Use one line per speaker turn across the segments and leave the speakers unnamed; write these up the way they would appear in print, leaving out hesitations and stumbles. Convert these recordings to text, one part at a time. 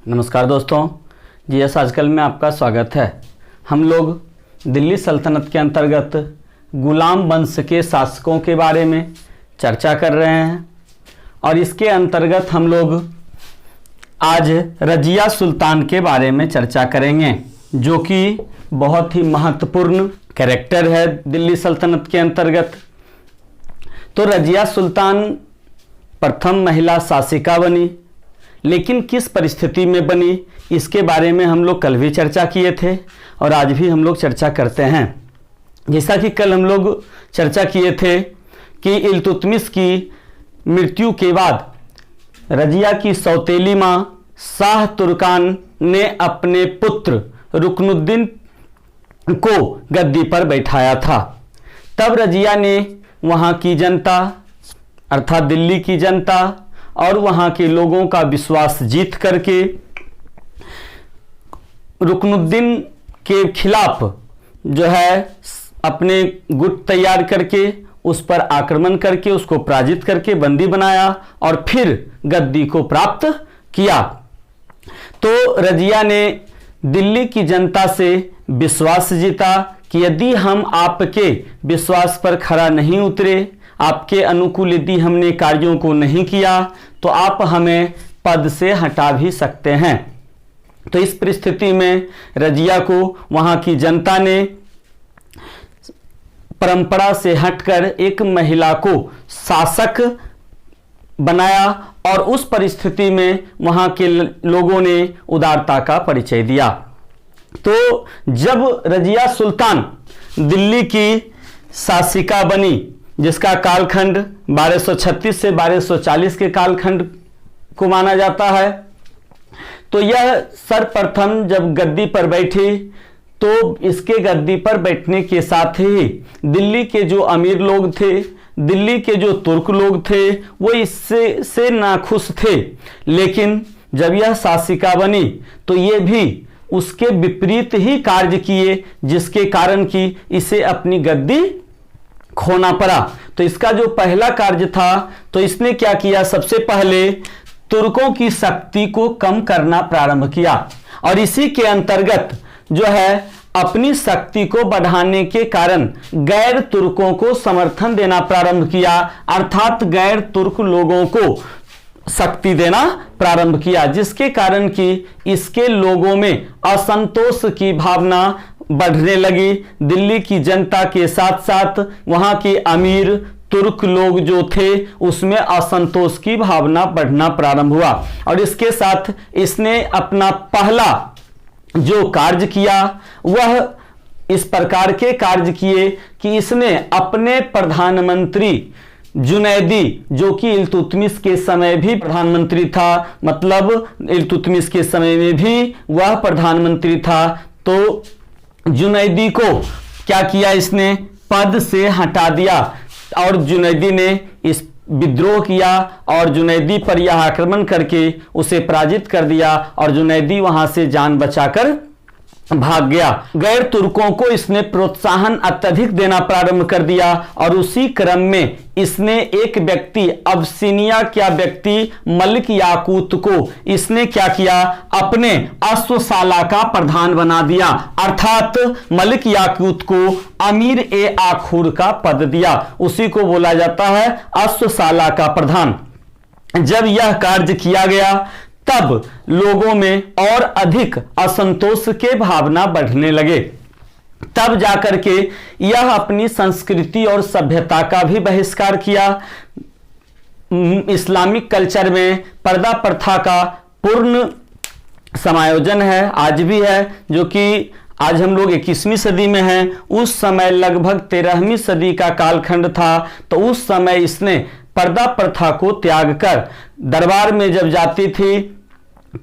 नमस्कार दोस्तों, जीएस आजकल में आपका स्वागत है। हम लोग दिल्ली सल्तनत के अंतर्गत गुलाम वंश के शासकों के बारे में चर्चा कर रहे हैं और इसके अंतर्गत हम लोग आज रजिया सुल्तान के बारे में चर्चा करेंगे, जो कि बहुत ही महत्वपूर्ण कैरेक्टर है दिल्ली सल्तनत के अंतर्गत। तो रजिया सुल्तान प्रथम महिला शासिका बनी, लेकिन किस परिस्थिति में बनी इसके बारे में हम लोग कल भी चर्चा किए थे और आज भी हम लोग चर्चा करते हैं। जैसा कि कल हम लोग चर्चा किए थे कि इल्तुतमिश की मृत्यु के बाद रजिया की सौतेली माँ शाह तुर्कान ने अपने पुत्र रुकनुद्दीन को गद्दी पर बैठाया था। तब रजिया ने वहाँ की जनता अर्थात दिल्ली की जनता और वहाँ के लोगों का विश्वास जीत करके रुकनुद्दीन के खिलाफ जो है अपने गुट तैयार करके उस पर आक्रमण करके उसको पराजित करके बंदी बनाया और फिर गद्दी को प्राप्त किया। तो रजिया ने दिल्ली की जनता से विश्वास जीता कि यदि हम आपके विश्वास पर खरा नहीं उतरे, आपके अनुकूल यदि हमने कार्यों को नहीं किया, तो आप हमें पद से हटा भी सकते हैं। तो इस परिस्थिति में रजिया को वहाँ की जनता ने परंपरा से हटकर एक महिला को शासक बनाया और उस परिस्थिति में वहाँ के लोगों ने उदारता का परिचय दिया। तो जब रजिया सुल्तान दिल्ली की शासिका बनी, जिसका कालखंड 1236 से 1240 के कालखंड को माना जाता है, तो यह सर्वप्रथम जब गद्दी पर बैठी तो इसके गद्दी पर बैठने के साथ ही दिल्ली के जो अमीर लोग थे, दिल्ली के जो तुर्क लोग थे, वो इससे नाखुश थे। लेकिन जब यह शासिका बनी तो ये भी उसके विपरीत ही कार्य किए, जिसके कारण कि इसे अपनी गद्दी खोना पड़ा। तो इसका जो पहला कार्य था, तो इसने क्या किया, सबसे पहले तुर्कों की शक्ति को कम करना प्रारंभ किया और इसी के अंतर्गत जो है अपनी शक्ति को बढ़ाने के कारण गैर तुर्कों को समर्थन देना प्रारंभ किया, अर्थात गैर तुर्क लोगों को शक्ति देना प्रारंभ किया, जिसके कारण कि इसके लोगों में असंतोष की भावना बढ़ने लगी। दिल्ली की जनता के साथ साथ वहाँ के अमीर तुर्क लोग जो थे उसमें असंतोष की भावना बढ़ना प्रारंभ हुआ और इसके साथ इसने अपना पहला जो कार्य किया वह इस प्रकार के कार्य किए कि इसने अपने प्रधानमंत्री जुनैदी, जो कि इल्तुतमिश के समय भी प्रधानमंत्री था, मतलब इल्तुतमिश के समय में भी वह प्रधानमंत्री था, तो जुनैदी को क्या किया, इसने पद से हटा दिया और जुनैदी ने इस विद्रोह किया और जुनैदी पर यह आक्रमण करके उसे पराजित कर दिया और जुनैदी वहां से जान बचाकर भाग गया। गैर तुर्कों को इसने प्रोत्साहन अत्यधिक देना प्रारंभ कर दिया और उसी क्रम में इसने एक व्यक्ति अबसिनिया क्या व्यक्ति मलिक याकूत को इसने क्या किया, अपने अश्वशाला का प्रधान बना दिया, अर्थात मलिक याकूत को अमीर ए आखुर का पद दिया। उसी को बोला जाता है अश्वशाला का प्रधान। जब यह कार्य किया गया तब लोगों में और अधिक असंतोष के भावना बढ़ने लगे। तब जाकर के यह अपनी संस्कृति और सभ्यता का भी बहिष्कार किया। इस्लामिक कल्चर में पर्दा प्रथा का पूर्ण समायोजन है, आज भी है, जो कि आज हम लोग 21वीं सदी में हैं। उस समय लगभग 13वीं सदी का कालखंड था, तो उस समय इसने पर्दा प्रथा को त्याग कर दरबार में जब जाती थी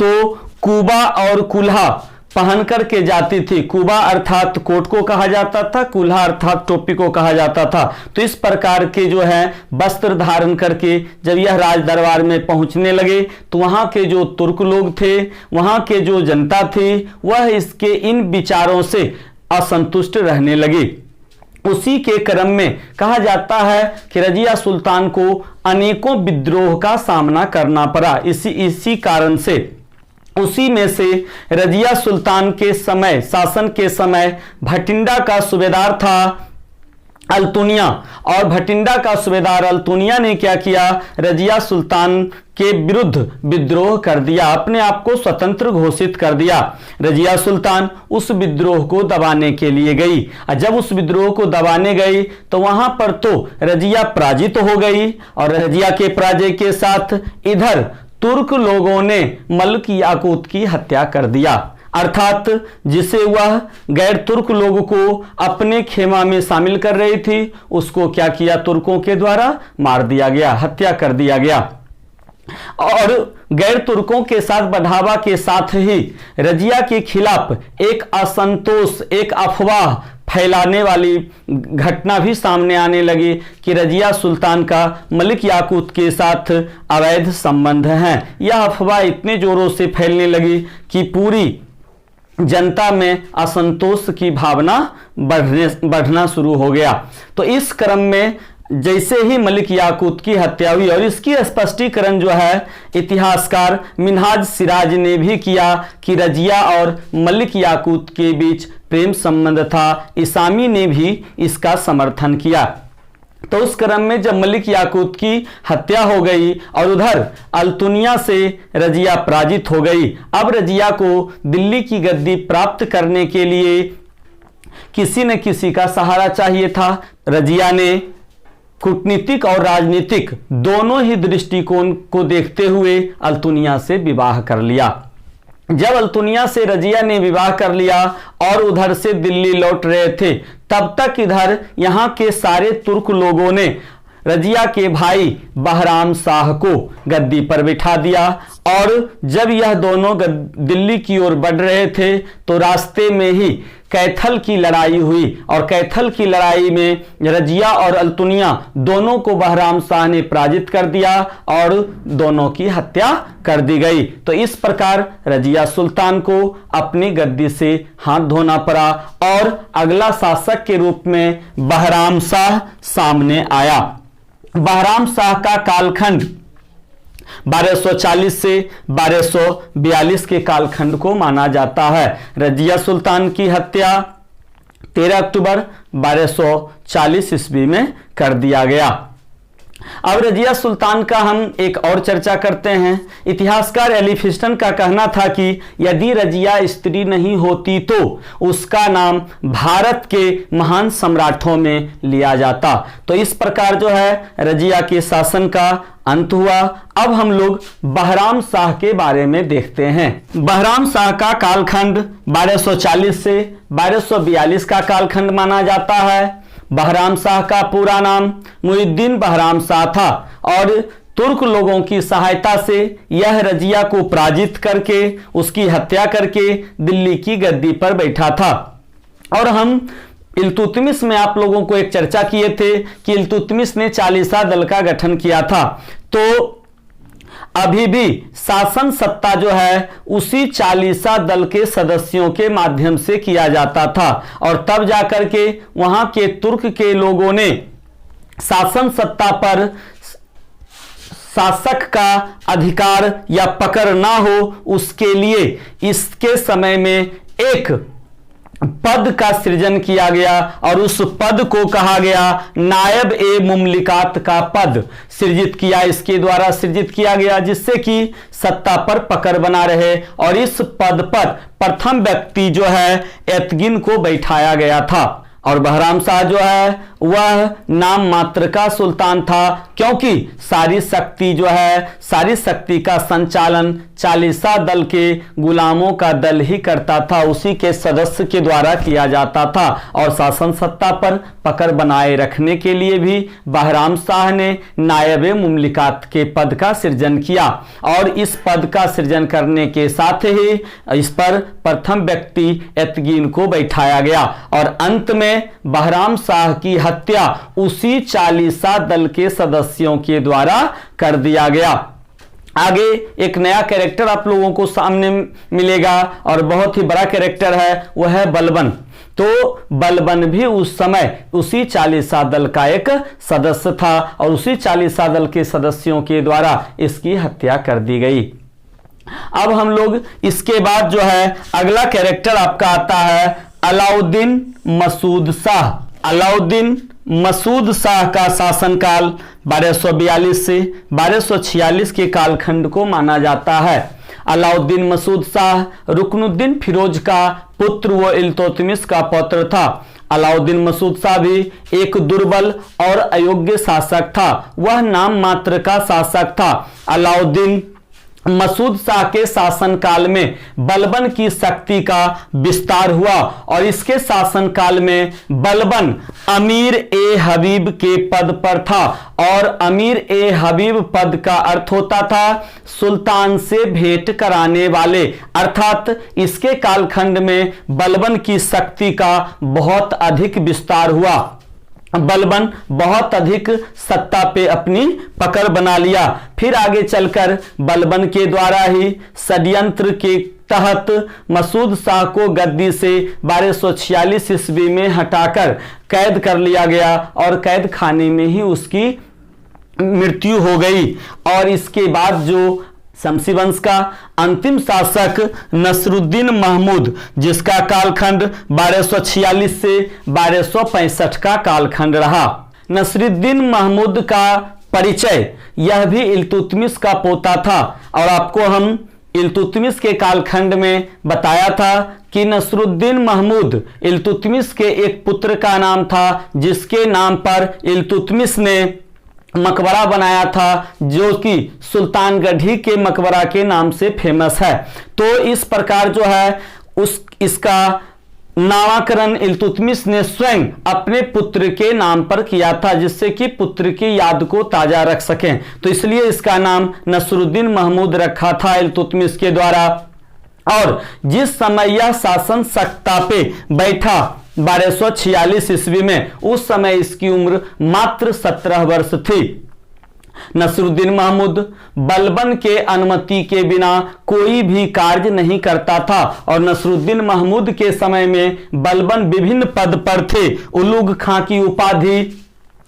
तो कुबा और कुल्हा पहन करके जाती थी। कुबा अर्थात कोट को कहा जाता था, कुल्हा अर्थात टोपी को कहा जाता था। तो इस प्रकार के जो है वस्त्र धारण करके जब यह राज दरबार में पहुंचने लगे तो वहां के जो तुर्क लोग थे, वहां के जो जनता थी, वह इसके इन विचारों से असंतुष्ट रहने लगी। उसी के क्रम में कहा जाता है कि रजिया सुल्तान को अनेकों विद्रोह का सामना करना पड़ा। इसी कारण से उसी में से रजिया सुल्तान के समय, शासन के समय भटिंडा का सूबेदार था अल्तुनिया, और भटिंडा का सूबेदार अल्तुनिया ने क्या किया, रजिया सुल्तान के विरुद्ध विद्रोह कर दिया, अपने आप को स्वतंत्र घोषित कर दिया। रजिया सुल्तान उस विद्रोह को दबाने के लिए गई, और जब उस विद्रोह को दबाने गई तो वहां पर तो रजिया पराजित हो गई, और रजिया के पराजय के साथ इधर तुर्क लोगों ने मलिक याकूत की हत्या कर दिया, अर्थात जिसे वह गैर तुर्क लोगों को अपने खेमा में शामिल कर रही थी, उसको क्या किया, तुर्कों के द्वारा मार दिया गया, हत्या कर दिया गया। और गैर तुर्कों के साथ बढ़ावा के साथ ही रजिया के खिलाफ एक असंतोष, एक अफवाह फैलाने वाली घटना भी सामने आने लगी कि रजिया सुल्तान का मलिक याकूत के साथ अवैध संबंध हैं। यह अफवाह इतने जोरों से फैलने लगी कि पूरी जनता में असंतोष की भावना बढ़ना शुरू हो गया। तो इस क्रम में जैसे ही मलिक याकूत की हत्या हुई, और इसकी स्पष्टीकरण जो है इतिहासकार मिन्हाज सिराज ने भी किया कि रजिया और मलिक याकूत के बीच प्रेम संबंध था, इसामी ने भी इसका समर्थन किया। तो उस क्रम में जब मलिक याकूत की हत्या हो गई और उधर अल्तुनिया से रजिया पराजित हो गई, अब रजिया को दिल्ली की गद्दी प्राप्त करने के लिए किसी न किसी का सहारा चाहिए था। रजिया ने कूटनीतिक और राजनीतिक दोनों ही दृष्टिकोण को देखते हुए अल्तुनिया से विवाह कर लिया। जब अल्तुनिया से रजिया ने विवाह कर लिया और उधर से दिल्ली लौट रहे थे, तब तक इधर यहाँ के सारे तुर्क लोगों ने रजिया के भाई बहराम शाह को गद्दी पर बिठा दिया। और जब यह दोनों दिल्ली की ओर बढ़ रहे थे तो रास्ते में ही कैथल की लड़ाई हुई, और कैथल की लड़ाई में रजिया और अल्तुनिया दोनों को बहराम शाह ने पराजित कर दिया और दोनों की हत्या कर दी गई। तो इस प्रकार रजिया सुल्तान को अपनी गद्दी से हाथ धोना पड़ा और अगला शासक के रूप में बहराम शाह सामने आया। बहराम शाह का कालखंड 1240 से 1242 के कालखंड को माना जाता है। रजिया सुल्तान की हत्या 13 अक्टूबर 1240 ईस्वी में कर दिया गया। अब रजिया सुल्तान का हम एक और चर्चा करते हैं। इतिहासकार एलिफिस्टन का कहना था कि यदि रजिया स्त्री नहीं होती तो उसका नाम भारत के महान सम्राटों में लिया जाता। तो इस प्रकार जो है रजिया के शासन का अंत हुआ। अब हम लोग बहराम शाह के बारे में देखते हैं। बहराम शाह का कालखंड 1240 से 1242 का कालखंड माना जाता है। बहराम शाह का पूरा नाम मुहिउद्दीन बहराम शाह था और तुर्क लोगों की सहायता से यह रजिया को पराजित करके उसकी हत्या करके दिल्ली की गद्दी पर बैठा था। और हम इल्तुतमिश में आप लोगों को एक चर्चा किए थे कि इल्तुतमिश ने चालीसा दल का गठन किया था। तो अभी भी शासन सत्ता जो है उसी चालीसा दल के सदस्यों के माध्यम से किया जाता था, और तब जाकर के वहां के तुर्क के लोगों ने शासन सत्ता पर शासक का अधिकार या पकड़ ना हो उसके लिए इसके समय में एक पद का सृजन किया गया और उस पद को कहा गया नायब ए मुमलिकात का पद सृजित किया। इसके द्वारा सृजित किया गया जिससे कि सत्ता पर पकड़ बना रहे, और इस पद पर प्रथम व्यक्ति जो है एतगिन को बैठाया गया था। और बहराम शाह जो है वह नाम मात्र का सुल्तान था, क्योंकि सारी शक्ति जो है सारी शक्ति का संचालन चालीसा दल के गुलामों का दल ही करता था, उसी के सदस्य के द्वारा किया जाता था। और शासन सत्ता पर पकड़ बनाए रखने के लिए भी बहराम शाह ने नायबे मुमलिकात के पद का सृजन किया, और इस पद का सृजन करने के साथ ही इस पर प्रथम व्यक्ति एतगिन को बैठाया गया। और अंत में बहराम शाह की हत्या उसी चालीसा दल के सदस्यों के द्वारा कर दिया गया। आगे एक नया कैरेक्टर आप लोगों को सामने मिलेगा और बहुत ही बड़ा कैरेक्टर है, वह है बलबन। तो बलबन भी उस समय उसी चालीसा दल का एक सदस्य था और उसी चालीसा दल के सदस्यों के द्वारा इसकी हत्या कर दी गई। अब हम लोग इसके बाद जो है अगला कैरेक्टर आपका आता है अलाउद्दीन मसूद शाह। अलाउद्दीन मसूद शाह का शासनकाल 1242 से 1246 के कालखंड को माना जाता है। अलाउद्दीन मसूद शाह रुकनुद्दीन फिरोज का पुत्र व इल्तुतमिश का पौत्र था। अलाउद्दीन मसूद शाह भी एक दुर्बल और अयोग्य शासक था, वह नाम मात्र का शासक था। अलाउद्दीन मसूद शाह के शासनकाल में बलबन की शक्ति का विस्तार हुआ और इसके शासनकाल में बलबन अमीर ए हबीब के पद पर था और अमीर ए हबीब पद का अर्थ होता था सुल्तान से भेंट कराने वाले, अर्थात इसके कालखंड में बलबन की शक्ति का बहुत अधिक विस्तार हुआ। बलबन बहुत अधिक सत्ता पे अपनी पकड़ बना लिया। फिर आगे चलकर बलबन के द्वारा ही षड्यंत्र के तहत मसूद शाह को गद्दी से 1246 ईस्वी में हटाकर कैद कर लिया गया और कैद खाने में ही उसकी मृत्यु हो गई। और इसके बाद जो शमसी वंश का अंतिम शासक नसरुद्दीन महमूद, जिसका कालखंड 1246 से 1265 का कालखंड रहा। नसरुद्दीन महमूद का परिचय, यह भी इल्तुतमिश का पोता था और आपको हम इल्तुतमिश के कालखंड में बताया था कि नसरुद्दीन महमूद इल्तुतमिश के एक पुत्र का नाम था, जिसके नाम पर इल्तुतमिश ने मकबरा बनाया था, जो कि सुल्तानगढ़ी के मकबरा के नाम से फेमस है। तो इस प्रकार जो है इसका नामकरण इल्तुतमिश ने स्वयं अपने पुत्र के नाम पर किया था, जिससे कि पुत्र की याद को ताजा रख सकें। तो इसलिए इसका नाम नसरुद्दीन महमूद रखा था इल्तुतमिश के द्वारा। और जिस समय यह शासन सत्ता पे बैठा 1246 ईस्वी में, उस समय इसकी उम्र मात्र 17 वर्ष थी। नसरुद्दीन महमूद बलबन के अनुमति के बिना कोई भी कार्य नहीं करता था और नसरुद्दीन महमूद के समय में बलबन विभिन्न पद पर थे। उलूग खां की उपाधि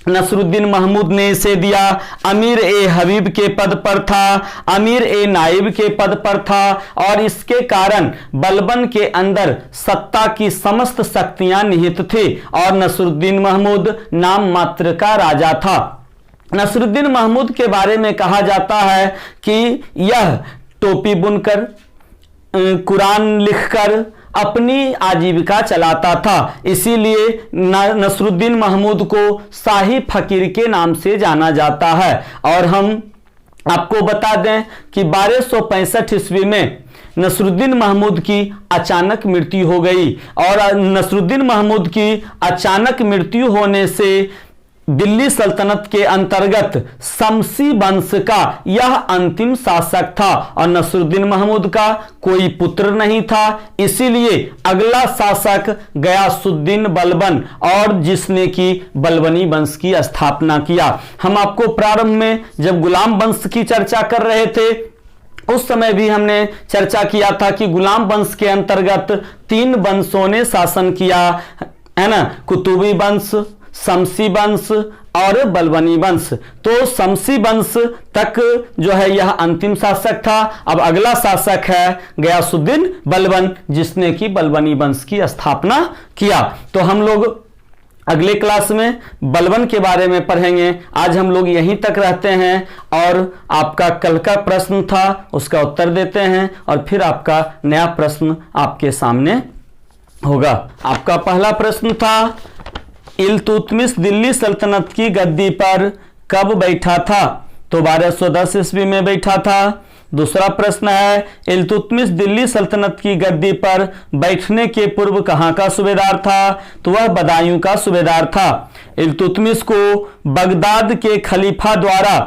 नसरुद्दीन महमूद ने इसे दिया। अमीर ए हबीब के पद पर था, अमीर ए नाइब के पद पर था और इसके कारण बलबन के अंदर सत्ता की समस्त शक्तियां निहित थी और नसरुद्दीन महमूद नाम मात्र का राजा था। नसरुद्दीन महमूद के बारे में कहा जाता है कि यह टोपी बुनकर, कुरान लिखकर अपनी आजीविका चलाता था। इसीलिए नसरुद्दीन महमूद को शाही फकीर के नाम से जाना जाता है। और हम आपको बता दें कि 1265 ईस्वी में नसरुद्दीन महमूद की अचानक मृत्यु हो गई और नसरुद्दीन महमूद की अचानक मृत्यु होने से दिल्ली सल्तनत के अंतर्गत शमसी वंश का यह अंतिम शासक था और नसरुद्दीन महमूद का कोई पुत्र नहीं था। इसीलिए अगला शासक गयासुद्दीन बलबन, और जिसने की बलबनी वंश की स्थापना किया। हम आपको प्रारंभ में जब गुलाम वंश की चर्चा कर रहे थे, उस समय भी हमने चर्चा किया था कि गुलाम वंश के अंतर्गत 3 वंशों ने शासन किया है ना, कुतुबी वंश, शमसी वंश और बलबनी वंश। तो शमसी वंश तक जो है यह अंतिम शासक था। अब अगला शासक है गयासुद्दीन बलबन, जिसने की बलबनी वंश की स्थापना किया। तो हम लोग अगले क्लास में बलबन के बारे में पढ़ेंगे। आज हम लोग यहीं तक रहते हैं और आपका कल का प्रश्न था उसका उत्तर देते हैं और फिर आपका नया प्रश्न आपके सामने होगा। आपका पहला प्रश्न था, इल्तुतमिश दिल्ली सल्तनत की गद्दी पर कब बैठा था? तो 1210 ईस्वी में बैठा था। दूसरा प्रश्न है, इल्तुतमिश दिल्ली सल्तनत की गद्दी पर बैठने के पूर्व कहाँ का सूबेदार था? तो वह बदायूं का सूबेदार था। इल्तुतमिश को बगदाद के खलीफा द्वारा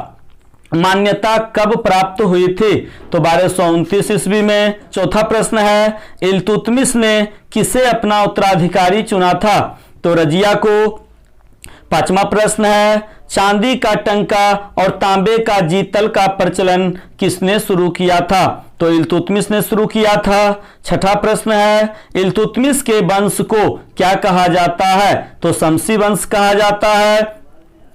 मान्यता कब प्राप्त हुई थी? तो 1229 ईस्वी में। चौथा प्रश्न है, इल्तुतमिश ने किसे अपना उत्तराधिकारी चुना था? तो रजिया को। पांचवा प्रश्न है, चांदी का टंका और तांबे का जीतल का प्रचलन किसने शुरू किया था? तो इल्तुतमिश ने शुरू किया था। छठा प्रश्न है, इल्तुतमिश के वंश को क्या कहा जाता है? तो शमसी वंश कहा जाता है।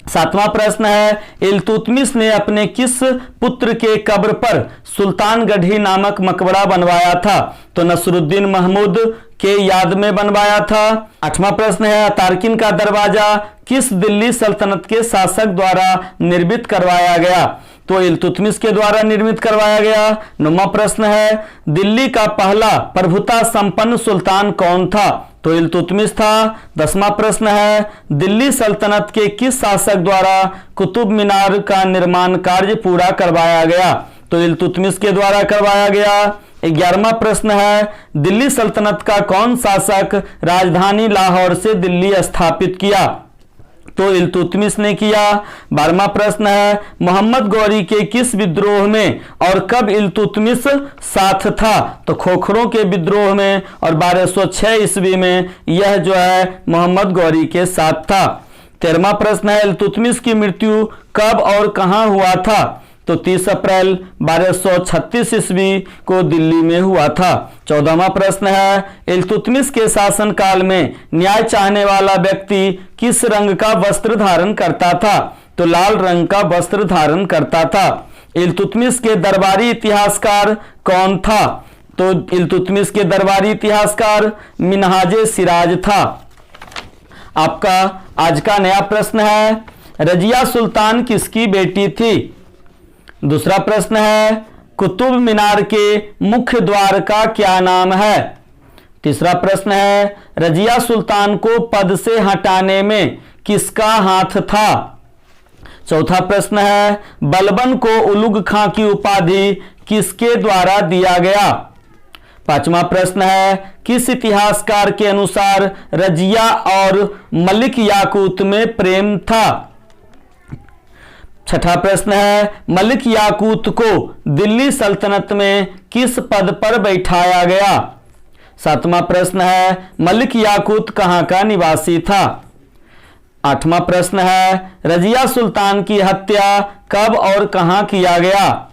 सातवां प्रश्न है, इल्तुतमिश ने अपने किस पुत्र के कब्र पर सुल्तानगढ़ी नामक मकबरा बनवाया था? तो नसरुद्दीन महमूद के याद में बनवाया था। आठवां प्रश्न है, तारकिन का दरवाजा किस दिल्ली सल्तनत के शासक द्वारा निर्मित करवाया गया? तो इल्तुतमिश के द्वारा निर्मित करवाया गया। नौवां प्रश्न है, दिल्ली का पहला प्रभुता संपन्न सुल्तान कौन था? तो इल्तुतमिश था। 10वां प्रश्न है, दिल्ली सल्तनत के किस शासक द्वारा कुतुब मीनार का निर्माण कार्य पूरा करवाया गया? तो इल्तुतमिश के द्वारा करवाया गया। 11वां प्रश्न है, दिल्ली सल्तनत का कौन शासक राजधानी लाहौर से दिल्ली स्थापित किया? तो इल्तुतमिश ने किया। 12वां प्रश्न है, मोहम्मद गौरी के किस विद्रोह में और कब इल्तुतमिश साथ था? तो खोखरों के विद्रोह में और 1206 ईस्वी में यह जो है मोहम्मद गौरी के साथ था। 13वां प्रश्न है, इल्तुतमिश की मृत्यु कब और कहां हुआ था? तो 30 अप्रैल 1236 ईस्वी को दिल्ली में हुआ था। 14वां प्रश्न है, इल्तुतमिश के शासनकाल में न्याय चाहने वाला व्यक्ति किस रंग का वस्त्र धारण करता था? तो लाल रंग का वस्त्र धारण करता था। इल्तुतमिश के दरबारी इतिहासकार कौन था? तो इल्तुतमिश के दरबारी इतिहासकार मिन्हाजे सिराज था। आपका आज का नया प्रश्न है, रजिया सुल्तान किसकी बेटी थी? दूसरा प्रश्न है, कुतुब मीनार के मुख्य द्वार का क्या नाम है? तीसरा प्रश्न है, रजिया सुल्तान को पद से हटाने में किसका हाथ था? चौथा प्रश्न है, बलबन को उलुग खां की उपाधि किसके द्वारा दिया गया? पांचवा प्रश्न है, किस इतिहासकार के अनुसार रजिया और मलिक याकूत में प्रेम था? छठा प्रश्न है, मलिक याकूत को दिल्ली सल्तनत में किस पद पर बैठाया गया? सातवां प्रश्न है, मलिक याकूत कहां का निवासी था? आठवां प्रश्न है, रजिया सुल्तान की हत्या कब और कहां किया गया?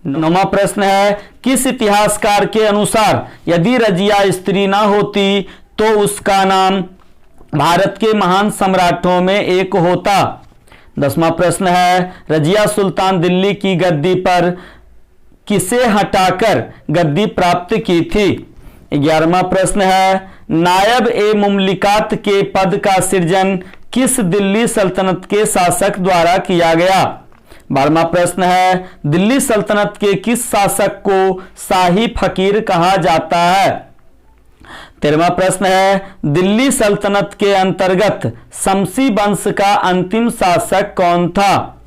नौवां प्रश्न है, किस इतिहासकार के अनुसार यदि रजिया स्त्री ना होती तो उसका नाम भारत के महान सम्राटों में एक होता? 10वां प्रश्न है, रजिया सुल्तान दिल्ली की गद्दी पर किसे हटाकर गद्दी प्राप्त की थी? 11वां प्रश्न है, नायब ए मुमलिकात के पद का सृजन किस दिल्ली सल्तनत के शासक द्वारा किया गया? 12वां प्रश्न है, दिल्ली सल्तनत के किस शासक को शाही फकीर कहा जाता है? 13वां प्रश्न है, दिल्ली सल्तनत के अंतर्गत शमसी वंश का अंतिम शासक कौन था?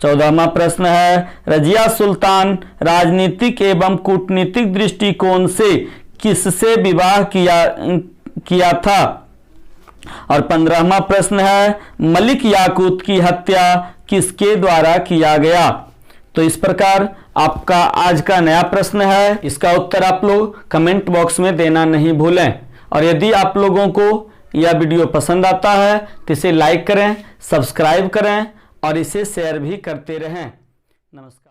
14वां प्रश्न है, रजिया सुल्तान राजनीतिक एवं कूटनीतिक दृष्टिकोण से किससे विवाह किया था? और 15वां प्रश्न है, मलिक याकूत की हत्या किसके द्वारा किया गया? तो इस प्रकार आपका आज का नया प्रश्न है। इसका उत्तर आप लोग कमेंट बॉक्स में देना नहीं भूलें। और यदि आप लोगों को यह वीडियो पसंद आता है तो इसे लाइक करें, सब्सक्राइब करें और इसे शेयर भी करते रहें। नमस्कार।